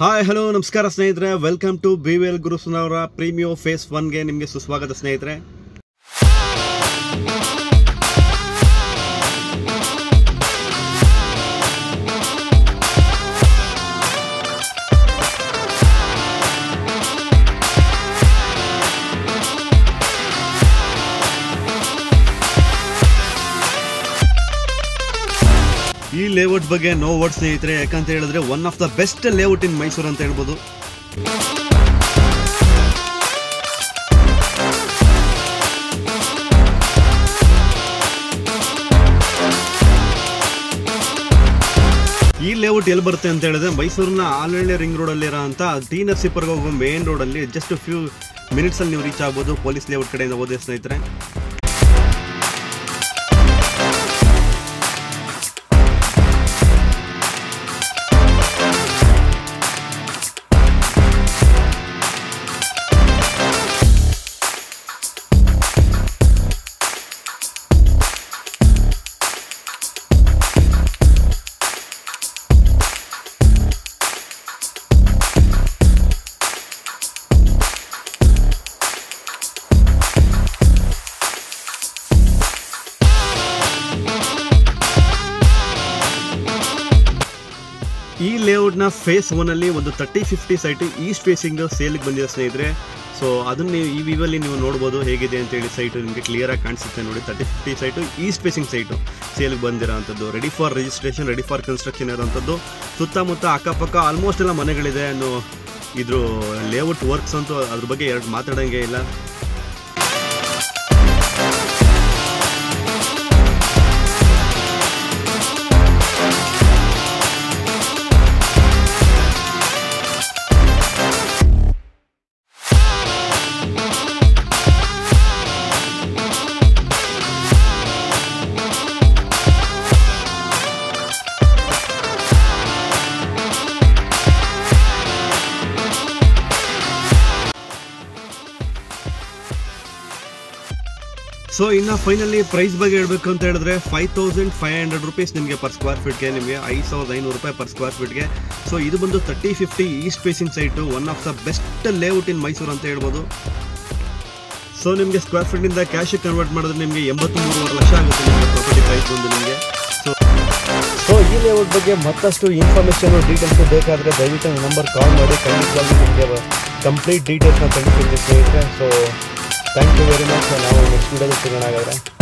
Hi hello ನಮಸ್ಕಾರ ಸ್ನೇಹಿತರೆ, welcome to BVL ಗುರುಸ್ನವರ ಪ್ರೀಮಿಯೋ ಫೇಸ್ 1ಗೆ ನಿಮಗೆ ಸುಸ್ವಾಗತ ಸ್ನೇಹಿತರೆ. ಈ ಲೇಔಟ್ ಬಗ್ಗೆ ನೋ ವರ್ಡ್ ಸ್ನೇಹಿತರೆ, ಯಾಕಂತ ಹೇಳಿದ್ರೆ one of the best layout in Mysuru ಅಂತ ಹೇಳ್ಬೋದು. ಈ ಲೇಔಟ್ ಎಲ್ಲಿ ಬರುತ್ತೆ ಅಂತ ಹೇಳಿದ್ರೆ ಮೈಸೂರಿನ ಆಲಹಳ್ಳಿ ರಿಂಗ್ ರೋಡ್ ಅಲ್ಲಿ ಇರೋಂಥ ಟಿ ನರಸೀಪುರಕ್ಕೆ ಹೋಗೋ ಮೇನ್ ರೋಡ್ ಅಲ್ಲಿ ಜಸ್ಟ್ ಫ್ಯೂ ಮಿನಿಟ್ಸ್ ಅಲ್ಲಿ ನೀವು ರೀಚ್ ಆಗ್ಬೋದು. ಪೊಲೀಸ್ ಲೇಔಟ್ ಕಡೆಯಿಂದ ಹೋದೆ ಸ್ನೇಹಿತರೆ. ಈ ಲೇಔಟ್ನ ಫೇಸ್ 1 ಅಲ್ಲಿ ಒಂದು 30-50 ಸೈಟು ಈಸ್ಟ್ ಫೇಸಿಂಗ್ ಸೇಲ್ಗೆ ಬಂದಿದೆ ಸ್ನೇಹಿತರೆ. ಸೊ ಅದನ್ನು ನೀವು ಈ ವ್ಯೂವಲ್ಲಿ ನೀವು ನೋಡ್ಬೋದು ಹೇಗಿದೆ ಅಂತೇಳಿ. ಸೈಟು ನಿಮಗೆ ಕ್ಲಿಯರಾಗಿ ಕಾಣಿಸುತ್ತೆ ನೋಡಿ. 30-50 ಸೈಟು ಈಸ್ಟ್ ಫೇಸಿಂಗ್ ಸೈಟು ಸೇಲ್ಗೆ ಬಂದಿರೋ ಅಂಥದ್ದು, ready for registration, ready for construction ಇರೋಂಥದ್ದು. ಸುತ್ತಮುತ್ತ ಅಕ್ಕಪಕ್ಕ ಆಲ್ಮೋಸ್ಟ್ ಎಲ್ಲ ಮನೆಗಳಿದೆ. ಇದ್ರ ಲೇಔಟ್ ವರ್ಕ್ಸ್ ಅಂತೂ ಅದ್ರ ಬಗ್ಗೆ ಎರಡು ಮಾತಾಡೋಂಗೆ ಇಲ್ಲ. ಸೊ ಇನ್ನು ಫೈನಲಿ ಪ್ರೈಸ್ ಬಗ್ಗೆ ಹೇಳಬೇಕು ಅಂತ ಹೇಳಿದ್ರೆ 5500 rupees ನಿಮಗೆ ಪರ್ ಸ್ಕ್ವೇರ್ ಫೀಟ್ಗೆ, ನಿಮಗೆ 5500 ರೂಪಾಯಿ ಪರ್ ಸ್ಕ್ವೇರ್ ಫೀಟ್ಗೆ. ಸೊ ಇದು ಬಂದು 30-50 east facing site, one of the best layout in Mysuru ಅಂತ ಹೇಳ್ಬೋದು. ಸೊ ನಿಮಗೆ ಸ್ಕ್ವೇರ್ ಫೀಟ್ನಿಂದ ಕ್ಯಾಶಿಗೆ ಕನ್ವರ್ಟ್ ಮಾಡಿದ್ರೆ ನಿಮಗೆ 83.5 ಲಕ್ಷ ಆಗುತ್ತೆ ನಿಮಗೆ ಪ್ರಾಪರ್ಟಿ ಪ್ರೈಸ್ ಬಂದು ನಿಮಗೆ. ಸೊ ಈ ಲೇಔಟ್ ಬಗ್ಗೆ ಮತ್ತಷ್ಟು ಇನ್ಫಾರ್ಮೇಷನ್ ಡೀಟೇಲ್ಸ್ ಬೇಕಾದರೆ ದಯವಿಟ್ಟು ನಂಬರ್ ಕಾಲ್ ಮಾಡಿ, ಖಂಡಿತವಾಗಿ ನಿಮಗೆ ಕಂಪ್ಲೀಟ್ ಡೀಟೇಲ್ಸ್ನ ತಿಳಿಸ್ತೀನಿ ಸ್ನೇಹಿತರೆ. So thank you very much. ನಾವು ನೆಕ್ಸ್ಟ್ ವಿಡಿಯೋದಲ್ಲಿ ಸಿಗೋಣ ಹಾಗಾದರೆ.